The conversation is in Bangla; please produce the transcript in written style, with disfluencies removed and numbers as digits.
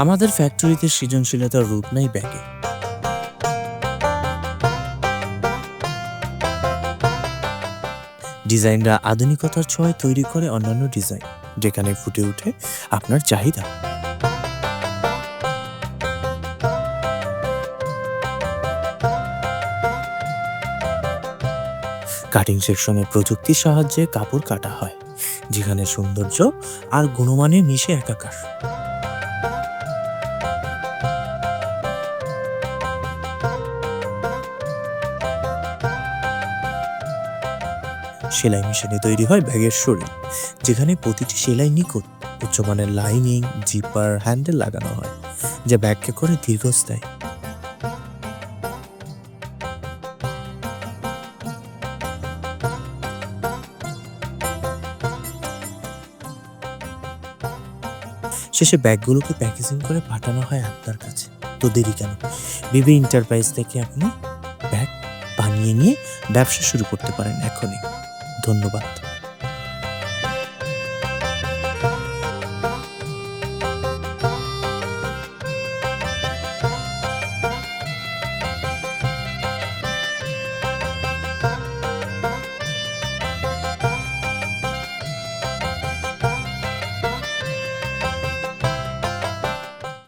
আমাদের ফ্যাক্টরিতে সৃজনশীলতার রূপ নাই ব্যাগে। ডিজাইনরা আধুনিকতার ছোঁয়ায় তৈরি করে অন্যান্য ডিজাইন, যেখানে ফুটে ওঠে আপনার চাহিদা। কাটিং সেকশনে প্রযুক্তির সাহায্যে কাপড় কাটা হয়, যেখানে সৌন্দর্য আর গুণমানে মিশে একাকার। সেলাই মেশিনে তৈরি হয় ব্যাগের শরীর, যেখানে প্রতিটি সেলাই নিখুঁত। উচ্চমানের লাইনিং, জিপার, হ্যান্ডেল লাগানো হয়, যা ব্যাগকে করে দীর্ঘস্থায়ী। শেষে ব্যাগগুলোকে প্যাকেজিং করে পাঠানো হয় আপনার কাছে। তো দেরি কেন? বিবি এন্টারপ্রাইজ থেকে আপনি ব্যাগ বানিয়ে নিয়ে ব্যবসা শুরু করতে পারেন এখনই। ধন্যবাদ।